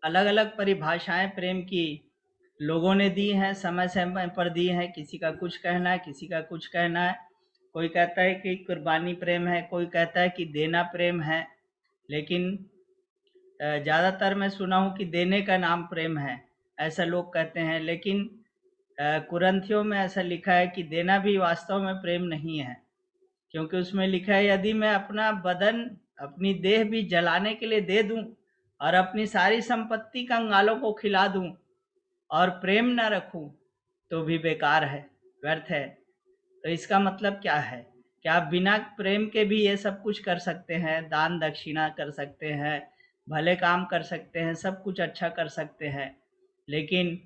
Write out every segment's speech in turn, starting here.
अलग अलग परिभाषाएं प्रेम की लोगों ने दी हैं, समय समय पर दी हैं। किसी का कुछ कहना है, किसी का कुछ कहना है। कोई कहता है कि कुर्बानी प्रेम है, कोई कहता है कि देना प्रेम है। लेकिन ज़्यादातर मैं सुना हूँ कि देने का नाम प्रेम है, ऐसा लोग कहते हैं। लेकिन कुरंथियों में ऐसा लिखा है कि देना भी वास्तव में प्रेम नहीं है, क्योंकि उसमें लिखा है यदि मैं अपना बदन, अपनी देह भी जलाने के लिए दे दूं और अपनी सारी संपत्ति कंगालों को खिला दूं और प्रेम न रखूं तो भी बेकार है, व्यर्थ है। तो इसका मतलब क्या है? क्या आप बिना प्रेम के भी ये सब कुछ कर सकते हैं? दान दक्षिणा कर सकते हैं, भले काम कर सकते हैं, सब कुछ अच्छा कर सकते हैं। लेकिन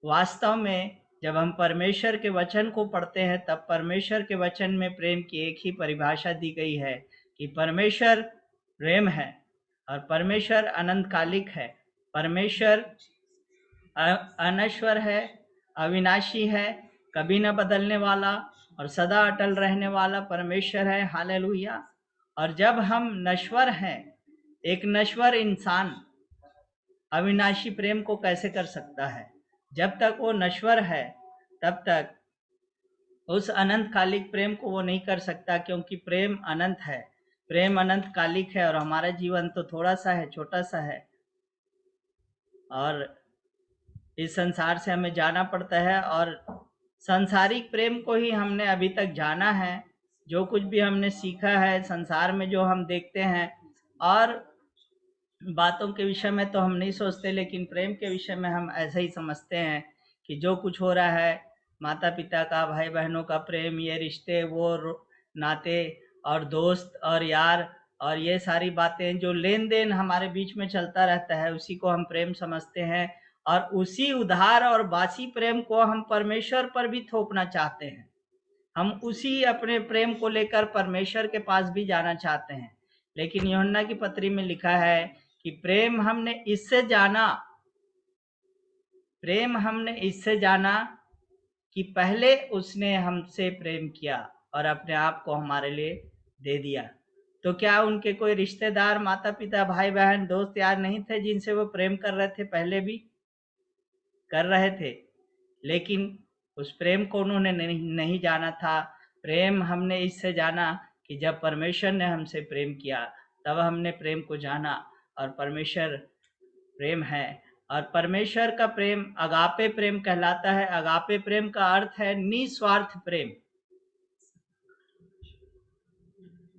वास्तव में जब हम परमेश्वर के वचन को पढ़ते हैं, तब परमेश्वर के वचन में प्रेम की एक ही परिभाषा दी गई है कि परमेश्वर प्रेम है और परमेश्वर अनंतकालिक है। परमेश्वर अनश्वर है, अविनाशी है, कभी न बदलने वाला और सदा अटल रहने वाला परमेश्वर है। हालेलुया। और जब हम नश्वर हैं, एक नश्वर इंसान अविनाशी प्रेम को कैसे कर सकता है? जब तक वो नश्वर है, तब तक उस अनंत कालिक प्रेम को वो नहीं कर सकता, क्योंकि प्रेम अनंत है, प्रेम अनंत कालिक है। और हमारा जीवन तो थोड़ा सा है, छोटा सा है, और इस संसार से हमें जाना पड़ता है। और सांसारिक प्रेम को ही हमने अभी तक जाना है। जो कुछ भी हमने सीखा है संसार में, जो हम देखते हैं और बातों के विषय में तो हम नहीं सोचते, लेकिन प्रेम के विषय में हम ऐसा ही समझते हैं कि जो कुछ हो रहा है, माता पिता का, भाई बहनों का प्रेम, ये रिश्ते, वो नाते और दोस्त और यार और ये सारी बातें, जो लेन देन हमारे बीच में चलता रहता है, उसी को हम प्रेम समझते हैं। और उसी उधार और बासी प्रेम को हम परमेश्वर पर भी थोपना चाहते हैं। हम उसी अपने प्रेम को लेकर परमेश्वर के पास भी जाना चाहते हैं। लेकिन यूहन्ना की पत्री में लिखा है कि प्रेम हमने इससे जाना, प्रेम हमने इससे जाना कि पहले उसने हमसे प्रेम किया और अपने आप को हमारे लिए दे दिया। तो क्या उनके कोई रिश्तेदार, माता पिता, भाई बहन, दोस्त यार नहीं थे जिनसे वो प्रेम कर रहे थे? पहले भी कर रहे थे, लेकिन उस प्रेम को उन्होंने नहीं जाना था। प्रेम हमने इससे जाना कि जब परमेश्वर ने हमसे प्रेम किया, तब हमने प्रेम को जाना। और परमेश्वर प्रेम है, और परमेश्वर का प्रेम अगापे प्रेम कहलाता है। अगापे प्रेम का अर्थ है निस्वार्थ प्रेम।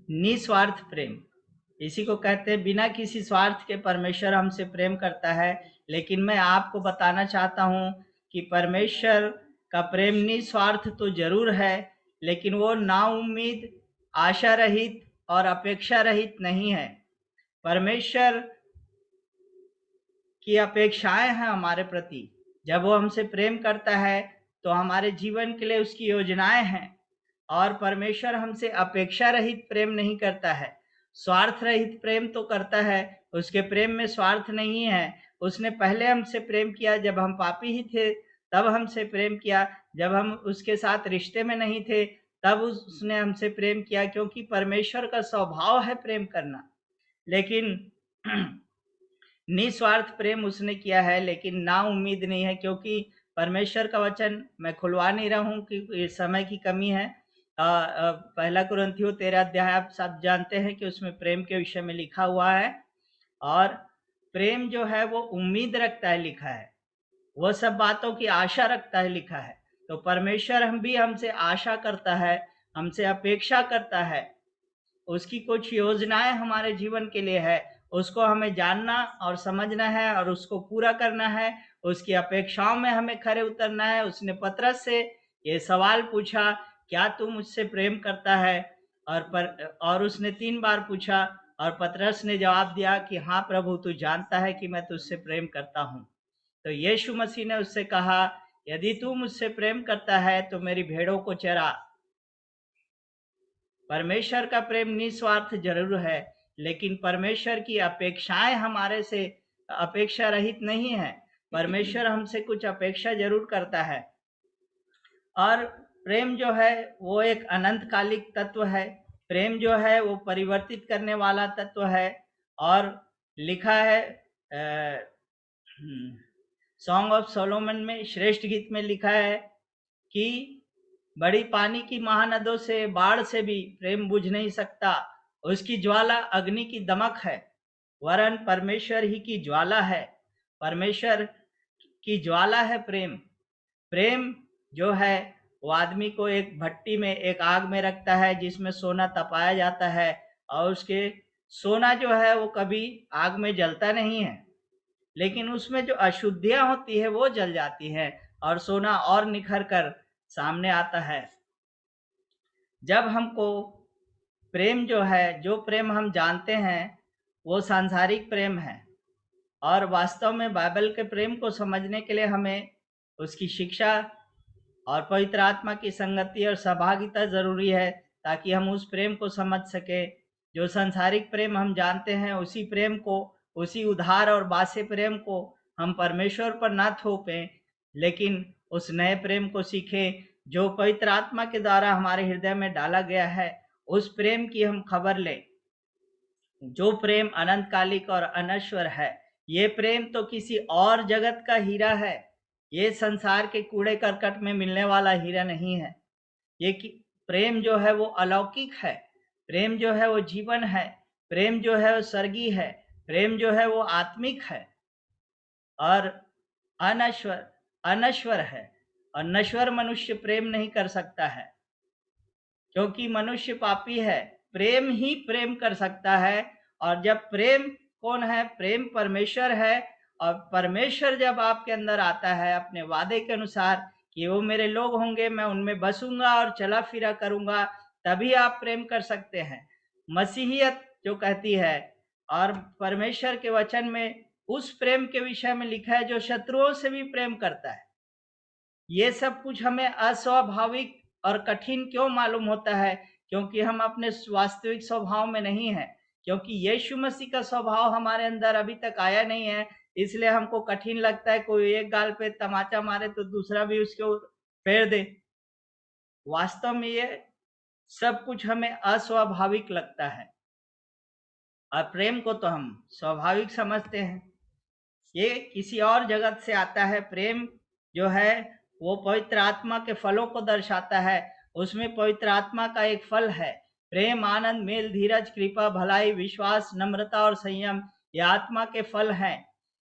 निस्वार्थ प्रेम इसी को कहते हैं, बिना किसी स्वार्थ के परमेश्वर हमसे प्रेम करता है। लेकिन मैं आपको बताना चाहता हूं कि परमेश्वर का प्रेम निस्वार्थ तो जरूर है, लेकिन वो नाउम्मीद, आशा रहित और अपेक्षा रहित नहीं है। परमेश्वर की अपेक्षाएं हैं हमारे प्रति। जब वो हमसे प्रेम करता है तो हमारे जीवन के लिए उसकी योजनाएं हैं। और परमेश्वर हमसे अपेक्षा रहित प्रेम नहीं करता है, स्वार्थ रहित प्रेम तो करता है। उसके प्रेम में स्वार्थ नहीं है। उसने पहले हमसे प्रेम किया जब हम पापी ही थे, तब हमसे प्रेम किया। जब हम उसके साथ रिश्ते में नहीं थे, तब उसने हमसे प्रेम किया, क्योंकि परमेश्वर का स्वभाव है प्रेम करना। लेकिन निस्वार्थ प्रेम उसने किया है, लेकिन ना उम्मीद नहीं है, क्योंकि परमेश्वर का वचन मैं खुलवा नहीं रहा हूँ कि समय की कमी है। पहला कुरिन्थियों 13 अध्याय आप सब जानते हैं कि उसमें प्रेम के विषय में लिखा हुआ है। और प्रेम जो है वो उम्मीद रखता है, लिखा है, वो सब बातों की आशा रखता है, लिखा है। तो परमेश्वर हम भी हमसे आशा करता है, हमसे अपेक्षा करता है। उसकी कुछ योजनाएं हमारे जीवन के लिए है, उसको हमें जानना और समझना है और उसको पूरा करना है। उसकी अपेक्षाओं में हमें खरे उतरना है। उसने पतरस से ये सवाल पूछा, क्या तू मुझसे प्रेम करता है? और उसने 3 बार पूछा, और पतरस ने जवाब दिया कि हाँ प्रभु, तू जानता है कि मैं तुझसे प्रेम करता हूँ। तो यीशु मसीह ने उससे कहा, यदि तू मुझसे प्रेम करता है तो मेरी भेड़ों को चरा। परमेश्वर का प्रेम निस्वार्थ जरूर है, लेकिन परमेश्वर की अपेक्षाएं हमारे से अपेक्षा रहित नहीं है। परमेश्वर हमसे कुछ अपेक्षा जरूर करता है। और प्रेम जो है वो एक अनंतकालिक तत्व है। प्रेम जो है वो परिवर्तित करने वाला तत्व है। और लिखा है सॉन्ग ऑफ सोलोमन में, श्रेष्ठ गीत में लिखा है कि बड़ी पानी की महानदों से, बाढ़ से भी प्रेम बुझ नहीं सकता। उसकी ज्वाला अग्नि की दमक है, वरन परमेश्वर ही की ज्वाला है। परमेश्वर की ज्वाला है प्रेम। प्रेम जो है वो आदमी को एक भट्टी में, एक आग में रखता है जिसमें सोना तपाया जाता है, और उसके सोना जो है वो कभी आग में जलता नहीं है, लेकिन उसमें जो अशुद्धियां होती है वो जल जाती है और सोना और निखर कर सामने आता है। जब हमको प्रेम जो है, जो प्रेम हम जानते हैं वो सांसारिक प्रेम है, और वास्तव में बाइबल के प्रेम को समझने के लिए हमें उसकी शिक्षा और पवित्र आत्मा की संगति और सहभागिता जरूरी है, ताकि हम उस प्रेम को समझ सके। जो सांसारिक प्रेम हम जानते हैं, उसी प्रेम को, उसी उधार और बासे प्रेम को हम परमेश्वर पर ना थोपें, लेकिन उस नए प्रेम को सीखें जो पवित्र आत्मा के द्वारा हमारे हृदय में डाला गया है। उस प्रेम की हम खबर लें, जो प्रेम अनंतकालिक और अनश्वर है। ये प्रेम तो किसी और जगत का हीरा है, ये संसार के कूड़े करकट में मिलने वाला हीरा नहीं है। ये प्रेम जो है वो अलौकिक है, प्रेम जो है वो जीवन है, प्रेम जो है वो स्वर्गीय है, प्रेम जो है वो आत्मिक है और अनश्वर अनश्वर है। और नश्वर मनुष्य प्रेम नहीं कर सकता है, क्योंकि मनुष्य पापी है। प्रेम ही प्रेम कर सकता है, और जब प्रेम कौन है? प्रेम परमेश्वर है। और परमेश्वर जब आपके अंदर आता है अपने वादे के अनुसार कि वो मेरे लोग होंगे, मैं उनमें बसूंगा और चला फिरा करूंगा, तभी आप प्रेम कर सकते हैं। मसीहियत जो कहती है, और परमेश्वर के वचन में उस प्रेम के विषय में लिखा है जो शत्रुओं से भी प्रेम करता है। ये सब कुछ हमें अस्वाभाविक और कठिन क्यों मालूम होता है? क्योंकि हम अपने वास्तविक स्वभाव में नहीं हैं, क्योंकि यीशु मसीह का स्वभाव हमारे अंदर अभी तक आया नहीं है, इसलिए हमको कठिन लगता है। कोई एक गाल पे तमाचा मारे तो दूसरा भी उसको फेर दे। वास्तव में ये सब कुछ हमें अस्वाभाविक लगता है, और प्रेम को तो हम स्वाभाविक समझते हैं। ये किसी और जगत से आता है। प्रेम जो है वो पवित्र आत्मा के फलों को दर्शाता है। उसमें पवित्र आत्मा का एक फल है प्रेम, आनंद, मेल, धीरज, कृपा, भलाई, विश्वास, नम्रता और संयम। ये आत्मा के फल हैं।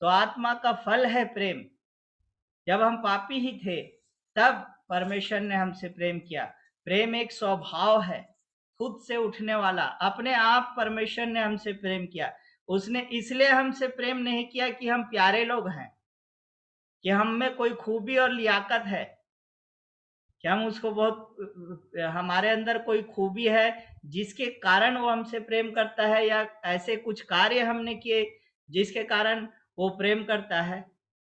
तो आत्मा का फल है प्रेम। जब हम पापी ही थे तब परमेश्वर ने हमसे प्रेम किया। प्रेम एक स्वभाव है, खुद से उठने वाला। अपने आप परमेश्वर ने हमसे प्रेम किया। उसने इसलिए हमसे प्रेम नहीं किया कि हम प्यारे लोग हैं, कि हम में कोई खूबी और लियाकत है, कि हम उसको बहुत, हमारे अंदर कोई खूबी है जिसके कारण वो हमसे प्रेम करता है, या ऐसे कुछ कार्य हमने किए जिसके कारण वो प्रेम करता है।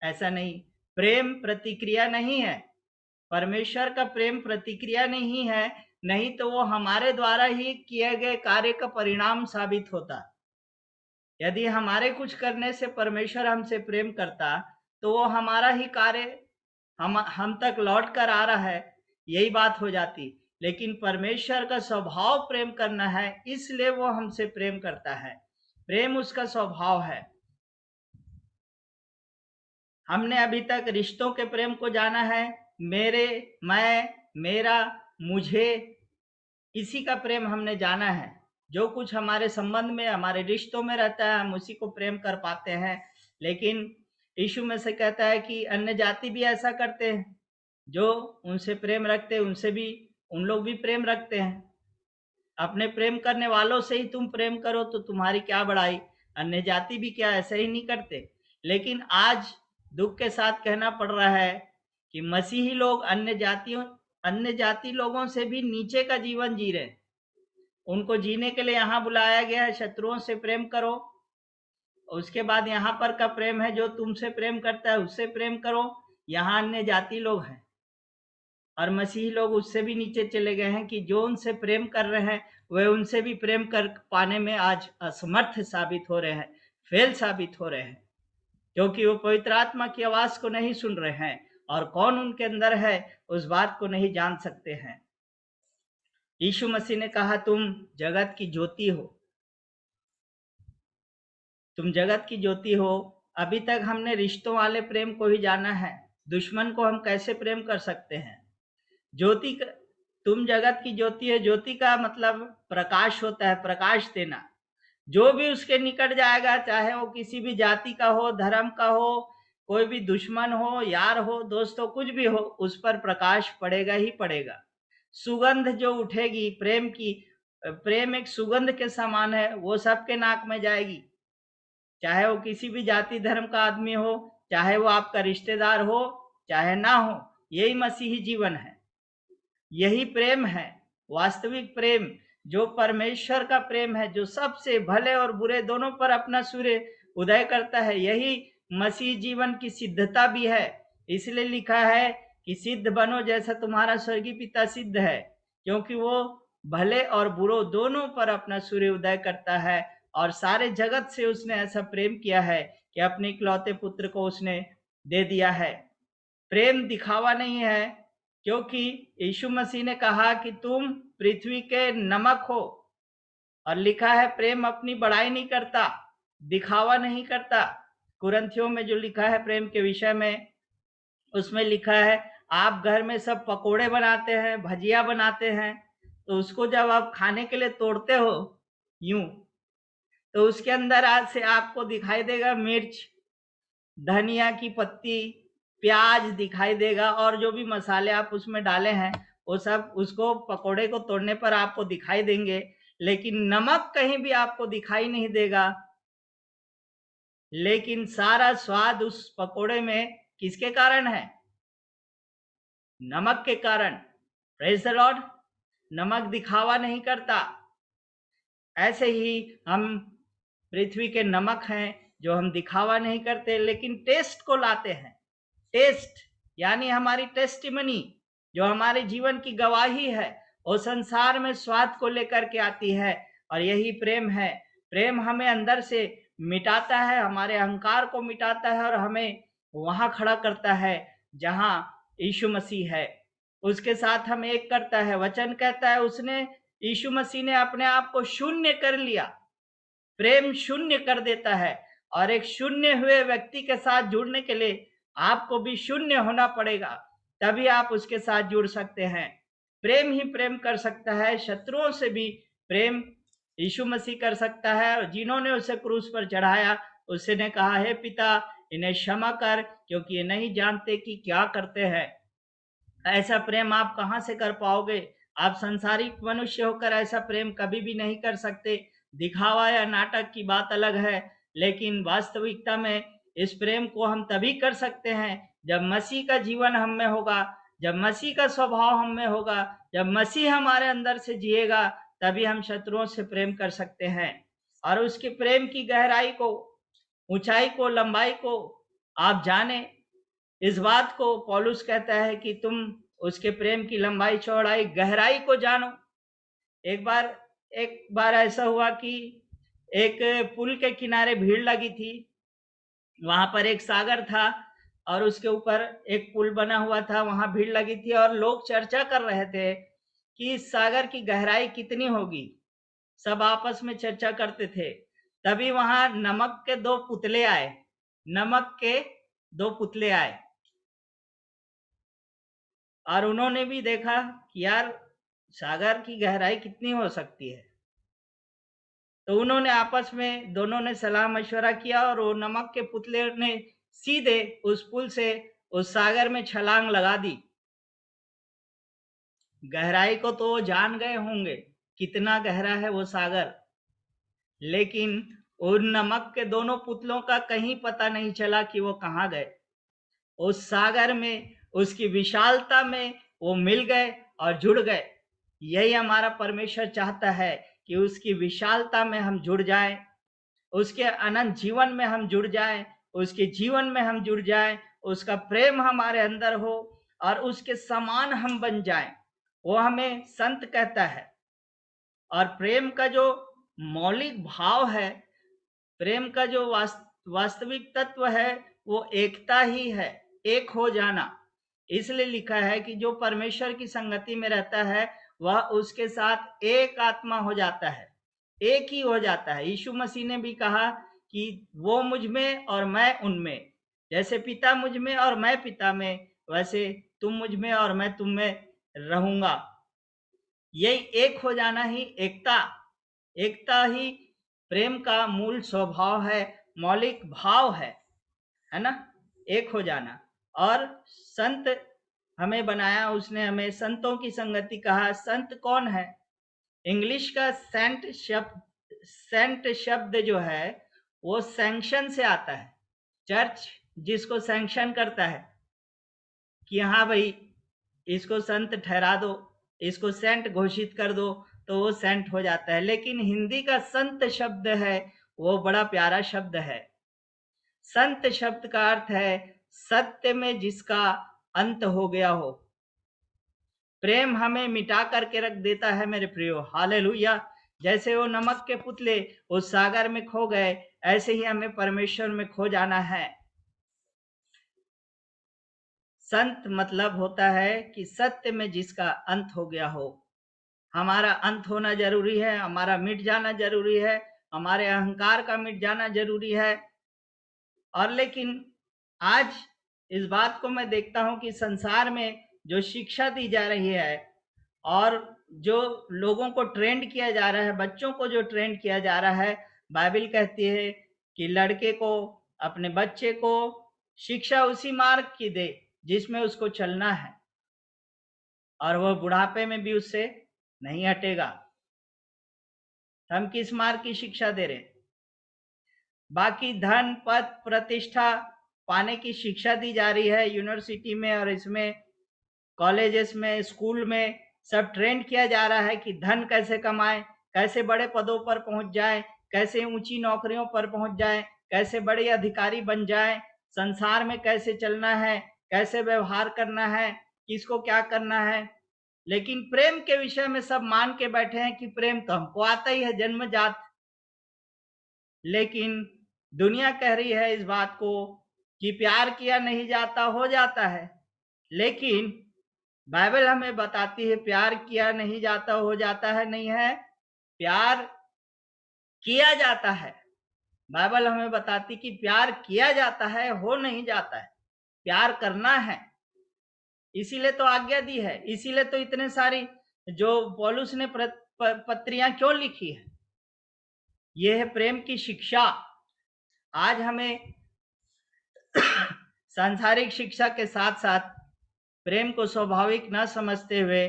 ऐसा नहीं। प्रेम प्रतिक्रिया नहीं है। परमेश्वर का प्रेम प्रतिक्रिया नहीं है, नहीं तो वो हमारे द्वारा ही किए गए कार्य का परिणाम साबित होता। यदि हमारे कुछ करने से परमेश्वर हमसे प्रेम करता तो वो हमारा ही कार्य हम तक लौट कर आ रहा है, यही बात हो जाती। लेकिन परमेश्वर का स्वभाव प्रेम करना है, इसलिए वो हमसे प्रेम करता है। प्रेम उसका स्वभाव है। हमने अभी तक रिश्तों के प्रेम को जाना है, मेरे, मैं, मेरा, मुझे, इसी का प्रेम हमने जाना है। जो कुछ हमारे संबंध में, हमारे रिश्तों में रहता है, हम उसी को प्रेम कर पाते हैं। लेकिन यीशु में से कहता है कि अन्य जाति भी ऐसा करते हैं, जो उनसे प्रेम रखते हैं उनसे भी उन लोग भी प्रेम रखते हैं। अपने प्रेम करने वालों से ही तुम प्रेम करो तो तुम्हारी क्या बड़ाई, अन्य जाति भी क्या ऐसे ही नहीं करते? लेकिन आज दुख के साथ कहना पड़ रहा है कि मसीही लोग अन्य जाति लोगों से भी नीचे का जीवन जी रहे। उनको जीने के लिए यहाँ बुलाया गया है, शत्रुओं से प्रेम करो। उसके बाद यहाँ पर का प्रेम है, जो तुमसे प्रेम करता है उससे प्रेम करो। यहाँ अन्य जाति लोग हैं और मसीही लोग उससे भी नीचे चले गए हैं, कि जो उनसे प्रेम कर रहे हैं वे उनसे भी प्रेम कर पाने में आज असमर्थ साबित हो रहे हैं, फेल साबित हो रहे हैं, क्योंकि वो पवित्र आत्मा की आवाज को नहीं सुन रहे हैं, और कौन उनके अंदर है उस बात को नहीं जान सकते हैं। यीशु मसीह ने कहा, तुम जगत की ज्योति हो। तुम जगत की ज्योति हो। अभी तक हमने रिश्तों वाले प्रेम को ही जाना है, दुश्मन को हम कैसे प्रेम कर सकते हैं। ज्योति तुम जगत की ज्योति है। ज्योति का मतलब प्रकाश होता है, प्रकाश देना। जो भी उसके निकट जाएगा, चाहे वो किसी भी जाति का हो, धर्म का हो, कोई भी दुश्मन हो, यार हो, दोस्त हो, कुछ भी हो, उस पर प्रकाश पड़ेगा ही पड़ेगा। सुगंध जो उठेगी प्रेम की, प्रेम एक सुगंध के समान है, वो सबके नाक में जाएगी, चाहे वो किसी भी जाति धर्म का आदमी हो, चाहे वो आपका रिश्तेदार हो, चाहे ना हो। यही मसीही जीवन है, यही प्रेम है, वास्तविक प्रेम, जो परमेश्वर का प्रेम है, जो सबसे भले और बुरे दोनों पर अपना सूर्य उदय करता है। यही मसीह जीवन की सिद्धता भी है। इसलिए लिखा है कि सिद्ध बनो जैसा तुम्हारा स्वर्गीय पिता सिद्ध है, क्योंकि वो भले और बुरे दोनों पर अपना सूर्य उदय करता है। और सारे जगत से उसने ऐसा प्रेम किया है कि अपने इकलौते पुत्र को उसने दे दिया है। प्रेम दिखावा नहीं है, क्योंकि यीशु मसीह ने कहा कि तुम पृथ्वी के नमक हो। और लिखा है प्रेम अपनी बड़ाई नहीं करता, दिखावा नहीं करता। कुरिन्थियों में जो लिखा है प्रेम के विषय में, उसमें लिखा है आप घर में सब पकोड़े बनाते हैं, भजिया बनाते हैं, तो उसको जब आप खाने के लिए तोड़ते हो यूं, तो उसके अंदर आज से आपको दिखाई देगा मिर्च, धनिया की पत्ती, प्याज दिखाई देगा, और जो भी मसाले आप उसमें डाले हैं वो सब उसको पकोड़े को तोड़ने पर आपको दिखाई देंगे, लेकिन नमक कहीं भी आपको दिखाई नहीं देगा। लेकिन सारा स्वाद उस पकोड़े में किसके कारण है? नमक के कारण। Praise the Lord. नमक दिखावा नहीं करता। ऐसे ही हम पृथ्वी के नमक हैं, जो हम दिखावा नहीं करते लेकिन टेस्ट को लाते हैं। टेस्ट यानी हमारी टेस्टिमनी, जो हमारे जीवन की गवाही है, वो संसार में स्वाद को लेकर के आती है। और यही प्रेम है। प्रेम हमें अंदर से मिटाता है, हमारे अहंकार को मिटाता है और हमें वहां खड़ा करता है जहां यीशु मसीह है। उसके साथ हम एक करता है। वचन कहता है उसने, यीशु मसीह ने अपने आप को शून्य कर लिया। प्रेम शून्य कर देता है, और एक शून्य हुए व्यक्ति के साथ जुड़ने के लिए आपको भी शून्य होना पड़ेगा, तभी आप उसके साथ जुड़ सकते हैं। प्रेम ही प्रेम कर सकता है। शत्रुओं से भी प्रेम यीशु मसीह कर सकता है। और जिन्होंने उसे क्रूस पर चढ़ाया, उसने कहा हे पिता इन्हें क्षमा कर, क्योंकि ये नहीं जानते कि क्या करते हैं। ऐसा प्रेम आप कहां से कर पाओगे? आप संसारिक मनुष्य होकर ऐसा प्रेम कभी भी नहीं कर सकते। दिखावा या नाटक की बात अलग है, लेकिन वास्तविकता में इस प्रेम को हम तभी कर सकते हैं जब मसीह का जीवन हम में होगा, जब मसीह का स्वभाव हम में होगा, जब मसीह हमारे अंदर से जिएगा, तभी हम शत्रुओं से प्रेम कर सकते हैं। और उसके प्रेम की गहराई को, ऊंचाई को, लंबाई को आप जाने। इस बात को पौलुस कहता है कि तुम उसके प्रेम की लंबाई, चौड़ाई, गहराई को जानो। एक बार ऐसा हुआ कि एक पुल के किनारे भीड़ लगी थी। वहां पर एक सागर था और उसके ऊपर एक पुल बना हुआ था। वहां भीड़ लगी थी और लोग चर्चा कर रहे थे कि इस सागर की गहराई कितनी होगी। सब आपस में चर्चा करते थे। तभी वहां नमक के दो पुतले आए। नमक के दो पुतले आए और उन्होंने भी देखा कि यार सागर की गहराई कितनी हो सकती है। तो उन्होंने आपस में दोनों ने सलाह मशवरा किया और वो नमक के पुतले ने सीधे उस पुल से उस सागर में छलांग लगा दी। गहराई को तो वो जान गए होंगे कितना गहरा है वो सागर, लेकिन उन नमक के दोनों पुतलों का कहीं पता नहीं चला कि वो कहाँ गए। उस सागर में, उसकी विशालता में वो मिल गए और जुड़ गए। यही हमारा परमेश्वर चाहता है कि उसकी विशालता में हम जुड़ जाएं, उसके अनंत जीवन में हम जुड़ जाएं, उसके जीवन में हम जुड़ जाएं, उसका प्रेम हमारे अंदर हो और उसके समान हम बन जाएं। वो हमें संत कहता है। और प्रेम का जो मौलिक भाव है, प्रेम का जो वास्तविक तत्व है, वो एकता ही है, एक हो जाना। इसलिए लिखा है कि जो परमेश्वर की संगति में रहता है वह उसके साथ एक आत्मा हो जाता है, एक ही हो जाता है। यीशु मसीह ने भी कहा कि वो मुझ में और मैं उनमें, जैसे पिता मुझ में और मैं पिता में, वैसे तुम मुझ में और मैं तुम में रहूंगा। यही एक हो जाना ही एकता, एकता ही प्रेम का मूल स्वभाव है, मौलिक भाव है ना, एक हो जाना। और संत हमें बनाया, उसने हमें संतों की संगति कहा। संत कौन है? इंग्लिश का सेंट शब्द जो है वो सैंक्शन से आता है। चर्च जिसको सैंक्शन करता है कि हाँ भाई इसको संत ठहरा दो, इसको सेंट घोषित कर दो, तो वो सेंट हो जाता है। लेकिन हिंदी का संत शब्द है वो बड़ा प्यारा शब्द है। संत शब्द का अर्थ है सत्य में जिसका अंत हो गया हो। प्रेम हमें मिटा करके रख देता है मेरे प्रियो, हालेलुया। जैसे वो नमक के पुतले उस सागर में खो गए, ऐसे ही हमें परमेश्वर में खो जाना है। संत मतलब होता है कि सत्य में जिसका अंत हो गया हो। हमारा अंत होना जरूरी है, हमारा मिट जाना जरूरी है, हमारे अहंकार का मिट जाना जरूरी है। और लेकिन आज इस बात को मैं देखता हूं कि संसार में जो शिक्षा दी जा रही है और जो लोगों को ट्रेंड किया जा रहा है, बच्चों को जो ट्रेंड किया जा रहा है, बाइबल कहती है कि लड़के को, अपने बच्चे को शिक्षा उसी मार्ग की दे जिसमें उसको चलना है, और वह बुढ़ापे में भी उससे नहीं हटेगा। हम किस मार्ग की शिक्षा दे रहे? बाकी धन, पद, प्रतिष्ठा पाने की शिक्षा दी जा रही है यूनिवर्सिटी में, और इसमें कॉलेजेस में, स्कूल में सब ट्रेंड किया जा रहा है कि धन कैसे कमाएं, कैसे बड़े पदों पर पहुंच जाएं, कैसे ऊंची नौकरियों पर पहुंच जाएं, कैसे बड़े अधिकारी बन जाएं, संसार में कैसे चलना है, कैसे व्यवहार करना है, किसको क्या करना है। लेकिन प्रेम के विषय में सब मान के बैठे हैं कि प्रेम तो हमको आता ही है जन्मजात। लेकिन दुनिया कह रही है इस बात को कि प्यार किया नहीं जाता, हो जाता है। लेकिन बाइबल हमें बताती है प्यार किया नहीं जाता हो जाता है, नहीं है, प्यार किया जाता है। बाइबल हमें बताती कि प्यार किया जाता है, हो नहीं जाता है, प्यार करना है। इसीलिए तो आज्ञा दी है, इसीलिए तो इतने सारी जो पौलुस ने पत्रियां क्यों लिखी है, यह है प्रेम की शिक्षा। आज हमें सांसारिक शिक्षा के साथ साथ प्रेम को स्वाभाविक न समझते हुए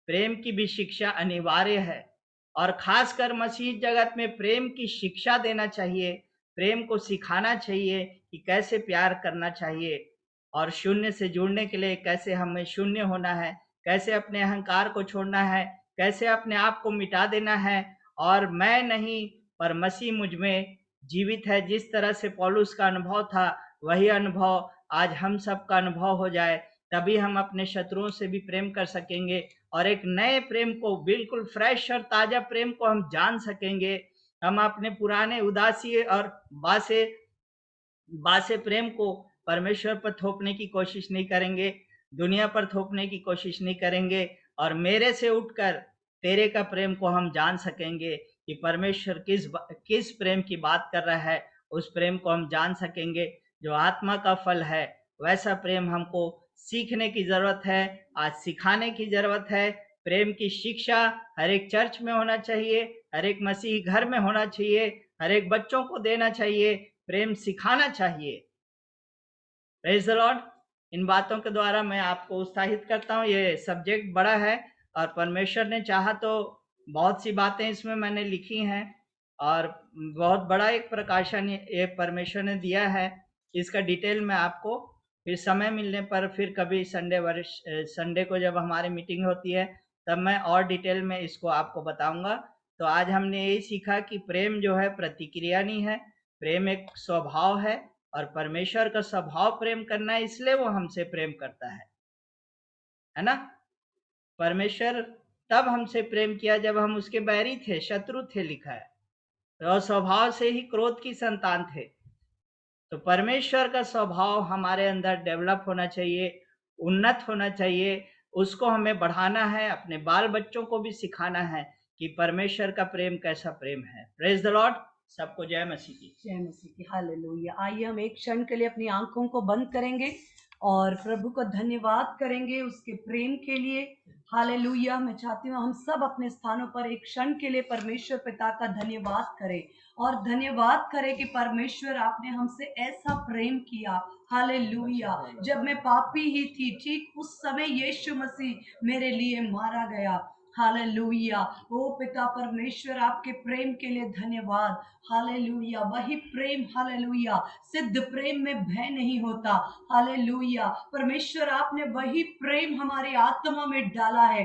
प्रेम की भी शिक्षा अनिवार्य है। और खासकर मसीह जगत में प्रेम की शिक्षा देना चाहिए, प्रेम को सिखाना चाहिए कि कैसे प्यार करना चाहिए, और शून्य से जुड़ने के लिए कैसे हमें शून्य होना है, कैसे अपने अहंकार को छोड़ना है, कैसे अपने आप को मिटा देना है, और मैं नहीं पर मसीह मुझ में जीवित है। जिस तरह से पौलुस का अनुभव था वही अनुभव आज हम सबका अनुभव हो जाए, तभी हम अपने शत्रुओं से भी प्रेम कर सकेंगे, और एक नए प्रेम को, बिल्कुल फ्रेश और ताजा प्रेम को हम जान सकेंगे। हम अपने पुराने उदासी और बासे प्रेम को परमेश्वर पर थोपने की कोशिश नहीं करेंगे, दुनिया पर थोपने की कोशिश नहीं करेंगे, और मेरे से उठकर तेरे का प्रेम को हम जान सकेंगे कि परमेश्वर किस प्रेम की बात कर रहा है। उस प्रेम को हम जान सकेंगे जो आत्मा का फल है। वैसा प्रेम हमको सीखने की जरूरत है, आज सिखाने की जरूरत है। प्रेम की शिक्षा हर एक चर्च में होना चाहिए, हर एक मसीही घर में होना चाहिए, हर एक बच्चों को देना चाहिए, प्रेम सिखाना चाहिए। Praise the Lord. इन बातों के द्वारा मैं आपको उत्साहित करता हूँ। ये सब्जेक्ट बड़ा है और परमेश्वर ने चाहा तो बहुत सी बातें इसमें मैंने लिखी हैं, और बहुत बड़ा एक प्रकाशन ये परमेश्वर ने दिया है। इसका डिटेल मैं आपको फिर समय मिलने पर, फिर कभी संडे को जब हमारी मीटिंग होती है तब मैं और डिटेल में इसको आपको बताऊंगा। तो आज हमने यही सीखा कि प्रेम जो है प्रतिक्रिया नहीं है, प्रेम एक स्वभाव है, और परमेश्वर का स्वभाव प्रेम करना है, इसलिए वो हमसे प्रेम करता है ना। परमेश्वर तब हमसे प्रेम किया जब हम उसके बैरी थे, शत्रु थे, लिखा है, और स्वभाव से ही क्रोध की संतान थे। तो परमेश्वर का स्वभाव हमारे अंदर डेवलप होना चाहिए, उन्नत होना चाहिए, उसको हमें बढ़ाना है, अपने बाल बच्चों को भी सिखाना है कि परमेश्वर का प्रेम कैसा प्रेम है। Praise the Lord. सबको जय मसीह की। जय मसीह की। हालेलुया। आइए हम एक क्षण के लिए अपनी आंखों को बंद करेंगे और प्रभु को धन्यवाद करेंगे उसके प्रेम के लिए। हालेलुया। मैं चाहती हूँ हम सब अपने स्थानों पर एक क्षण के लिए परमेश्वर पिता का धन्यवाद करें और धन्यवाद करें कि परमेश्वर आपने हमसे ऐसा प्रेम किया। हालेलुया। जब मैं पापी ही थी, ठीक उस समय यीशु मसीह मेरे लिए मारा गया। हालेलुया। ओ पिता परमेश्वर, आपके प्रेम के लिए धन्यवाद। हालेलुया। वही प्रेम, हालेलुया, सिद्ध प्रेम में भय नहीं होता। हालेलुया। परमेश्वर, आपने वही प्रेम हमारी आत्मा में डाला है